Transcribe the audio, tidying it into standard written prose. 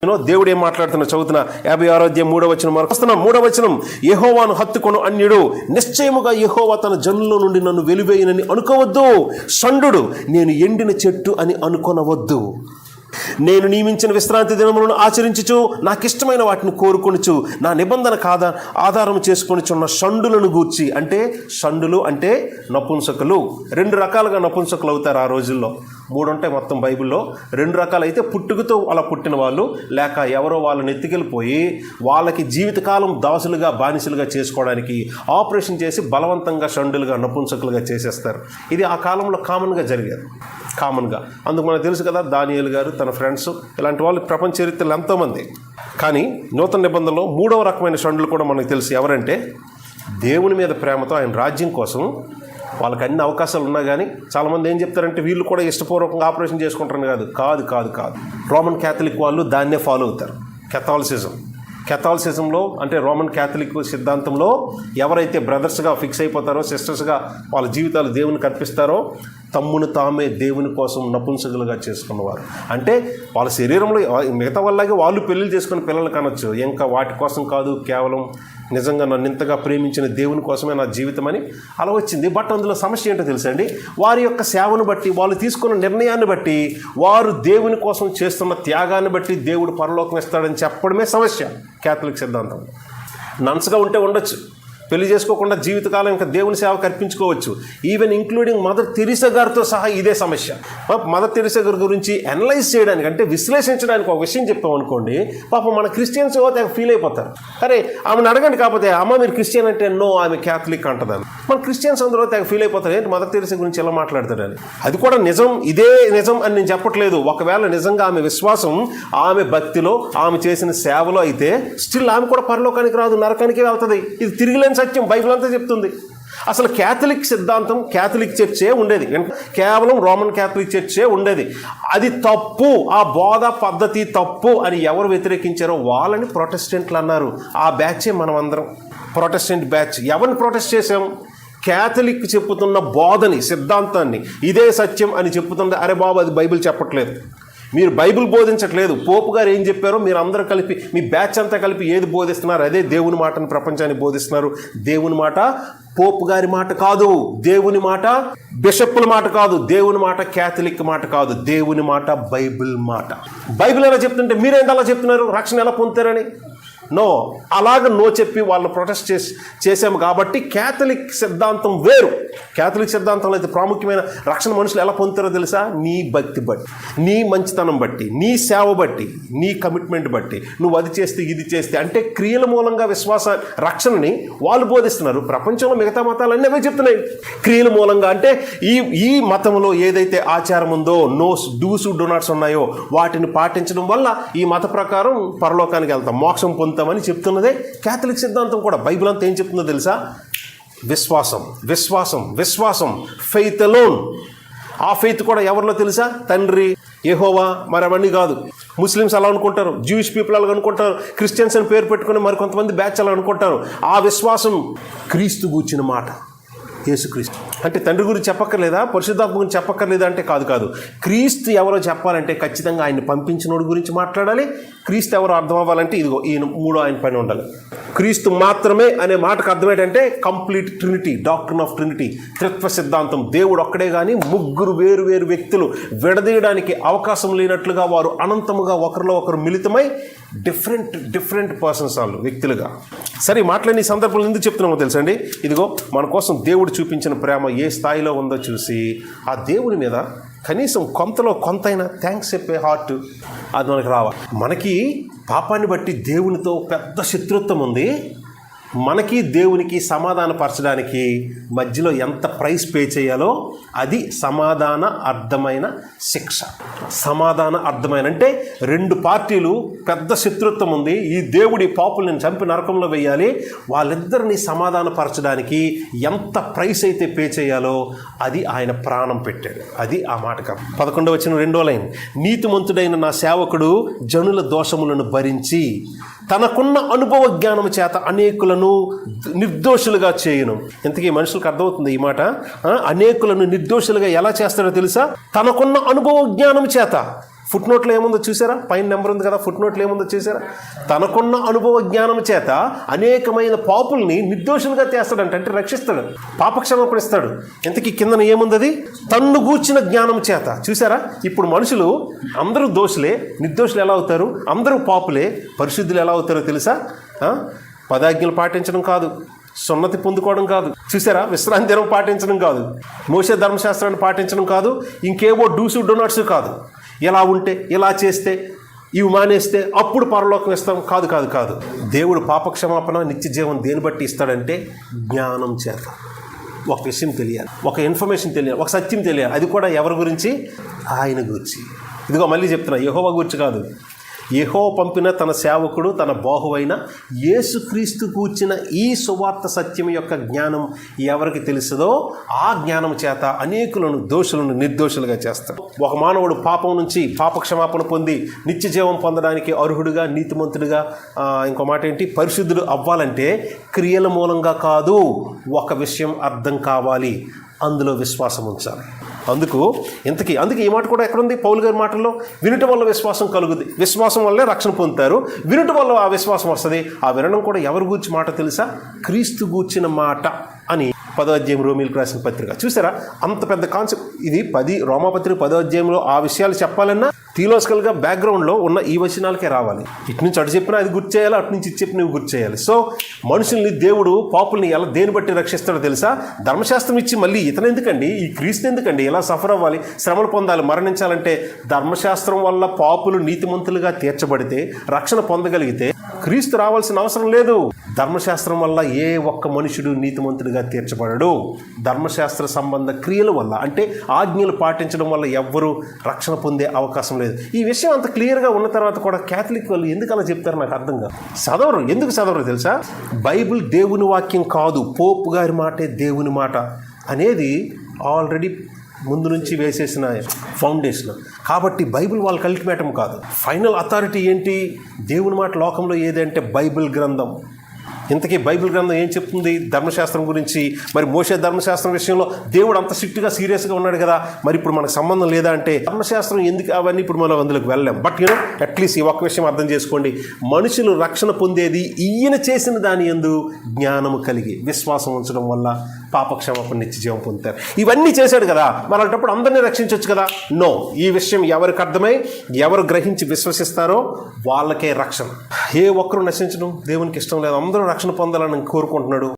దేవుడు ఏం మాట్లాడుతున్నా చదువుతున్నా 56వ అధ్యాయం 3వ వచనం వస్తున్నాం. 3వ వచనం, యెహోవాను హత్తుకొను అన్యుడు నిశ్చయముగా యెహోవా తన జనుల నుండి నన్ను వెలివేయనని అనుకోవద్దు. షండు నేను ఎండిన చెట్టు అని అనుకొనవద్దు. నేను నియమించిన విశ్రాంతి దినములను ఆచరించుచు నాకిష్టమైన వాటిని కోరుకొనుచు నా నిబంధన ఆధారం చేసుకొనిచున్న షండులను గూర్చి. అంటే షండులు అంటే నపుంసకులు. 2 రకాలుగా నపుంసకులు అవుతారు ఆ రోజుల్లో. 3 ఉంటాయి మొత్తం బైబిల్లో. 2 రకాలు అయితే పుట్టుకతో అలా పుట్టిన వాళ్ళు, లేక ఎవరో వాళ్ళని ఎత్తుకెళ్ళిపోయి వాళ్ళకి జీవితకాలం దాసులుగా బానిసలుగా చేసుకోవడానికి ఆపరేషన్ చేసి బలవంతంగా షండులుగా నపుంసకులుగా చేసేస్తారు. ఇది ఆ కాలంలో కామన్గా జరిగేది. కామన్గా అందుకు మనకు తెలుసు కదా, దానియేలు గారు తన ఫ్రెండ్స్ ఇలాంటి వాళ్ళు ప్రపంచ చరిత్రలో ఎంతోమంది. కానీ నూతన నిబంధనలో 3వ రకమైన షండులు కూడా మనకు తెలుసు. ఎవరంటే దేవుని మీద ప్రేమతో ఆయన రాజ్యం కోసం వాళ్ళకి అన్ని అవకాశాలు ఉన్నా కానీ చాలామంది ఏం చెప్తారంటే వీళ్ళు కూడా ఇష్టపూర్వకంగా ఆపరేషన్ చేసుకుంటారని కాదు. రోమన్ క్యాథలిక్ వాళ్ళు దాన్నే ఫాలో అవుతారు. కెథాలిసిజంలో అంటే రోమన్ క్యాథలిక్ సిద్ధాంతంలో ఎవరైతే బ్రదర్స్గా ఫిక్స్ అయిపోతారో, సిస్టర్స్గా వాళ్ళ జీవితాలు దేవునికి అర్పిస్తారో, తమ్మును తామే దేవుని కోసం నపుంసకులుగా చేసుకున్నవారు. అంటే వాళ్ళ శరీరంలో మిగతా వాళ్ళలాగే వాళ్ళు పెళ్ళిళ్ళు చేసుకుని పిల్లలు కనొచ్చు, ఇంకా వాటి కోసం కాదు, కేవలం నిజంగా నన్ను ఇంతగా ప్రేమించిన దేవుని కోసమే నా జీవితం అని అలా వచ్చింది. బట్ అందులో సమస్య ఏంటో తెలుసండి, వారి యొక్క సేవను బట్టి, వాళ్ళు తీసుకున్న నిర్ణయాన్ని బట్టి, వారు దేవుని కోసం చేస్తున్న త్యాగాన్ని బట్టి దేవుడు పరలోకం ఇస్తాడని చెప్పడమే సమస్య. క్యాథలిక్ సిద్ధాంతం నన్స్గా ఉంటే ఉండొచ్చు, పెళ్లి చేసుకోకుండా జీవితకాలం ఇంకా దేవుని సేవకు అర్పించుకోవచ్చు. ఈవెన్ ఇంక్లూడింగ్ మదర్ తెరీసా గారితో సహా ఇదే సమస్య. మదర్ తెరీసా గారి గురించి అనలైజ్ చేయడానికి అంటే విశ్లేషించడానికి ఒక విషయం చెప్పాం అనుకోండి, పాపం మన క్రిస్టియన్స్ పోతే ఫీల్ అయిపోతారు. అరే ఆమెను అడగండి, కాకపోతే అమ్మ మీరు క్రిస్టియన్ అంటే నో ఆమె క్యాథలిక్ అంటదని. మన క్రిస్టియన్స్ అందరూ తెగ ఫీల్ అయిపోతారు, ఏంటి మదర్ తెరీసా గురించి ఎలా మాట్లాడతారని. అది కూడా నిజం, ఇదే నిజం అని నేను చెప్పట్లేదు. ఒకవేళ నిజంగా ఆమె విశ్వాసం, ఆమె భక్తిలో, ఆమె చేసిన సేవలో అయితే స్టిల్ ఆమె కూడా పరలోకానికి రాదు, నరకానికి వెళ్తుంది. ఇది తిరిగిలేని సత్యం, బైబిల్ అంతా చెప్తుంది. అసలు క్యాథలిక్ సిద్ధాంతం క్యాథలిక్ చర్చే ఉండేది, కేవలం రోమన్ క్యాథలిక్ చర్చే ఉండేది. అది తప్పు, ఆ బోధ పద్ధతి తప్పు అని ఎవరు వ్యతిరేకించారో వాళ్ళని ప్రొటెస్టెంట్లు అన్నారు. ఆ బ్యాచే మనం అందరం ప్రొటెస్టెంట్ బ్యాచ్. ఎవరిని ప్రొటెస్ట్ చేసాం? క్యాథలిక్ చెప్పుతున్న బోధని, సిద్ధాంతాన్ని, ఇదే సత్యం అని చెప్పుతుంది. అరే బాబు అది బైబిల్ చెప్పట్లేదు, మీరు బైబిల్ బోధించట్లేదు. పోపు గారు ఏం చెప్పారో మీరు అందరూ కలిపి, మీ బ్యాచ్ అంతా కలిపి ఏది బోధిస్తున్నారు అదే దేవుని మాటను ప్రపంచానికి బోధిస్తున్నారు. దేవుని మాట పోపు గారి మాట కాదు, దేవుని మాట బిషప్పుల మాట కాదు, దేవుని మాట క్యాథలిక్ మాట కాదు, దేవుని మాట బైబిల్ మాట. బైబిల్ ఎలా చెప్తుంటే మీరేంటి అలా చెప్తున్నారు, రక్షణ ఎలా పొందుతారని? నో, అలాగ నో చెప్పి వాళ్ళు ప్రొటెస్ట్ చేసాము కాబట్టి క్యాథలిక్ సిద్ధాంతం వేరు. క్యాథలిక్ సిద్ధాంతంలో అయితే ప్రాముఖ్యమైన రక్షణ మనుషులు ఎలా పొందుతారో తెలుసా? నీ భక్తి బట్టి, నీ మంచితనం బట్టి, నీ సేవ బట్టి, నీ కమిట్మెంట్ బట్టి. నువ్వు అది చేస్తే ఇది చేస్తే అంటే క్రియల మూలంగా విశ్వాస రక్షణని వాళ్ళు బోధిస్తున్నారు. ప్రపంచంలో మిగతా మతాలన్నీ అవే చెప్తున్నాయి. క్రియల మూలంగా అంటే ఈ మతంలో ఏదైతే ఆచారం ఉందో, డూస్ డోనాట్స్ ఉన్నాయో వాటిని పాటించడం వల్ల ఈ మత ప్రకారం పరలోకానికి వెళ్తాం, మోక్షం పొందుతామని చెప్తున్నదే క్యాథలిక్ సిద్ధాంతం కూడా. బైబిల్ అంతా ఏం చెప్తుందో తెలుసా? విశ్వాసం, విశ్వాసం, విశ్వాసం, ఫెయిత్ అలోన్. ఆ ఫెయిత్ కూడా ఎవరిలో తెలుసా? తండ్రి, యెహోవా, మరి అవన్నీ కాదు. ముస్లిమ్స్ అలా అనుకుంటారు, జూయిష్ పీపుల్ అలా అనుకుంటారు, క్రిస్టియన్స్ అని పేరు పెట్టుకుని మరి కొంతమంది బ్యాచ్ అలా అనుకుంటారు. ఆ విశ్వాసం క్రీస్తు గూర్చిన మాట, యేసుక్రీస్తు. అంటే తండ్రి గురించి చెప్పక్కర్లేదా, పరిశుద్ధాత్మ గురించి చెప్పక్కర్లేదా అంటే కాదు. క్రీస్తు ఎవరో చెప్పాలంటే ఖచ్చితంగా ఆయన్ని పంపించినోడి గురించి మాట్లాడాలి. క్రీస్తు ఎవరో అర్థం అవ్వాలంటే ఇదిగో ఈయన 3 ఆయన పైన ఉండాలి. క్రీస్తు మాత్రమే అనే మాటకు అర్థం ఏంటంటే complete trinity, doctrine of trinity, త్రిత్వ సిద్ధాంతం. దేవుడు ఒక్కడే కానీ ముగ్గురు వేరు వేరు వ్యక్తులు విడదీయడానికి అవకాశం లేనట్లుగా వారు అనంతముగా ఒకరిలో ఒకరు మిళితమై డిఫరెంట్ పర్సన్స్, వాళ్ళు వ్యక్తులుగా. సరే, మాట్లాడిన ఈ సందర్భంలో ఎందుకు చెప్తున్నామో తెలుసండి? ఇదిగో మన కోసం దేవుడు చూపించిన ప్రేమ ఏ స్థాయిలో ఉందో చూసి ఆ దేవుని మీద కనీసం కొంతలో కొంతైనా థ్యాంక్స్ చెప్పే హార్ట్ అది మనకు రావాలి. మనకి పాపాన్ని బట్టి దేవునితో పెద్ద శత్రుత్వం ఉంది. మనకి దేవునికి సమాధానపరచడానికి మధ్యలో ఎంత ప్రైస్ పే చేయాలో అది సమాధాన అర్థమైన శిక్ష. సమాధాన అర్థమైన అంటే 2 పార్టీలు పెద్ద శత్రుత్వం ఉంది, ఈ దేవుడి పాపుల్ని చంపి నరకంలో వేయాలి, వాళ్ళిద్దరిని సమాధానపరచడానికి ఎంత ప్రైస్ అయితే పే చేయాలో అది ఆయన ప్రాణం పెట్టాడు. అది ఆ మాట. 11వ వచనం 2వ లైన్, నీతిమంతుడైన నా సేవకుడు జనుల దోషములను భరించి తనకున్న అనుభవ జ్ఞానము చేత అనేకులను నిర్దోషులుగా చేయును. ఇంతకీ మనుషులకు అర్థమవుతుంది ఈ మాట? అనేకులను నిర్దోషులుగా ఎలా చేస్తాడో తెలుసా? తనకున్న అనుభవ జ్ఞానం చేత. ఫుట్ నోట్లో ఏముందో చూసారా? పైన నెంబర్ ఉంది కదా, ఫుట్ నోట్లో ఏముందో చూసారా? తనకున్న అనుభవ జ్ఞానం చేత అనేకమైన పాపుల్ని నిర్దోషులుగా చేస్తాడంట, అంటే రక్షిస్తాడు, పాపక్షమాపణ ఇస్తాడు. ఇంతకీ కిందన ఏముంది? తన్ను గూర్చిన జ్ఞానం చేత. చూసారా? ఇప్పుడు మనుషులు అందరూ దోషులే, నిర్దోషులు ఎలా అవుతారు? అందరూ పాపులే, పరిశుద్ధులు ఎలా అవుతారో తెలుసా? 10 ఆజ్ఞలు పాటించడం కాదు, సున్నతి పొందుకోవడం కాదు, చూసారా? విశ్రాంతి దినం పాటించడం కాదు, మోషే ధర్మశాస్త్రాన్ని పాటించడం కాదు, ఇంకేవో డూసు డోనట్స్ కాదు, ఇలా ఉంటే, ఇలా చేస్తే, ఇవి మానేస్తే అప్పుడు పరలోకం ఇస్తాం, కాదు కాదు కాదు. దేవుడు పాపక్షమాపణ, నిత్య జీవం దేని బట్టి ఇస్తాడంటే జ్ఞానం చేత. ఒక విషయం తెలియాలి, ఒక ఇన్ఫర్మేషన్ తెలియాలి, ఒక సత్యం తెలియాలి. అది కూడా ఎవరి గురించి? ఆయన గురించి. ఇదిగో మళ్ళీ చెప్తున్నా, యెహోవా గురించి కాదు, యెహోవా పంపిన తన సేవకుడు, తన బాహువైన యేసుక్రీస్తు కూర్చిన ఈ సువార్త సత్యం యొక్క జ్ఞానం ఎవరికి తెలుస్తుందో ఆ జ్ఞానం చేత అనేకులను, దోషులను నిర్దోషులుగా చేస్తాడు. ఒక మానవుడు పాపం నుంచి పాపక్షమాపణ పొంది నిత్య జీవం పొందడానికి అర్హుడుగా, నీతిమంతుడిగా, ఇంకో మాట ఏంటి, పరిశుద్ధుడు అవ్వాలంటే క్రియల మూలంగా కాదు. ఒక విషయం అర్థం కావాలి, అందులో విశ్వాసం ఉంచాలి. అందుకే ఈ మాట కూడా ఎక్కడుంది? పౌలు గారి మాటల్లో, వినుట వల్ల విశ్వాసం కలుగుద్ది, విశ్వాసం వల్లే రక్షణ పొందుతారు, వినుట వల్ల ఆ విశ్వాసం వస్తుంది. ఆ వినడం కూడా ఎవరి గూర్చి మాట తెలుసా? క్రీస్తు గూర్చిన మాట అని 10వ అధ్యాయం రోమీయులకు రాసిన పత్రిక. చూసారా? అంత పెద్ద కాన్సెప్ట్ ఇది. రోమాపత్రిక 10వ అధ్యాయంలో ఆ విషయాలు చెప్పాలన్నా థియలాజికల్గా బ్యాక్గ్రౌండ్లో ఉన్న ఈ వచనాలకే రావాలి. ఇటు నుంచి అటు చెప్పినా అది గుర్తు చేయాలి, అటు నుంచి ఇటు చెప్పిన ఇవి గుర్తు చేయాలి. సో మనుషుల్ని దేవుడు, పాపుల్ని ఎలా దేని బట్టి రక్షిస్తాడో తెలుసా? ధర్మశాస్త్రం ఇచ్చి మళ్ళీ ఇతను ఎందుకండి, ఈ క్రీస్తు ఎందుకండి ఇలా సఫర్ అవ్వాలి, శ్రమలు పొందాలి, మరణించాలంటే? ధర్మశాస్త్రం వల్ల పాపులు నీతిమంతులుగా తీర్చబడితే, రక్షణ పొందగలిగితే క్రీస్తు రావాల్సిన అవసరం లేదు. ధర్మశాస్త్రం వల్ల ఏ ఒక్క మనుషుడు నీతిమంతుడిగా తీర్చబడడు. ధర్మశాస్త్ర సంబంధ క్రియల వల్ల, అంటే ఆజ్ఞలు పాటించడం వల్ల ఎవ్వరూ రక్షణ పొందే అవకాశం లేదు. ఈ విషయం అంత క్లియర్గా ఉన్న తర్వాత కూడా క్యాథలిక్ వాళ్ళు ఎందుకు అలా చెప్తారు నాకు అర్థం కాదు. ఎందుకు చదవరు తెలుసా? బైబిల్ దేవుని వాక్యం కాదు, పోపు గారి మాటే దేవుని మాట అనేది ఆల్రెడీ ముందు నుంచి వేసేసిన ఫౌండేషన్. కాబట్టి బైబిల్ వాళ్ళకి అల్టిమేటం కాదు. ఫైనల్ అథారిటీ ఏంటి? దేవుని మాట లోకంలో ఏదంటే బైబిల్ గ్రంథం. ఇంతకీ బైబిల్ గ్రంథం ఏం చెప్తుంది ధర్మశాస్త్రం గురించి? మరి మోషే ధర్మశాస్త్రం విషయంలో దేవుడు అంత స్ట్రిక్ట్గా సీరియస్గా ఉన్నాడు కదా, మరి ఇప్పుడు మనకు సంబంధం లేదా అంటే ధర్మశాస్త్రం ఎందుకు? అవన్నీ ఇప్పుడు మనం అందులోకి వెళ్ళాం. బట్ అట్లీస్ట్ ఈ ఒక్క విషయం అర్థం చేసుకోండి, మనుషులు రక్షణ పొందేది ఈయన చేసిన దాని యందు జ్ఞానము కలిగి విశ్వాసం ఉంచడం వల్ల పాపక్షమాపణ, నిత్య జీవం పొందుతారు. ఇవన్నీ చేశాడు కదా, మరి అలాంటప్పుడు అందరినీ రక్షించవచ్చు కదా? నో. ఈ విషయం ఎవరికి అర్థమై, ఎవరు గ్రహించి విశ్వసిస్తారో వాళ్ళకే రక్షణ. ఏ ఒక్కరు నశించడం దేవునికి ఇష్టం లేదు, అందరూ రక్షణ పొందాలని కోరుకుంటున్నాడు.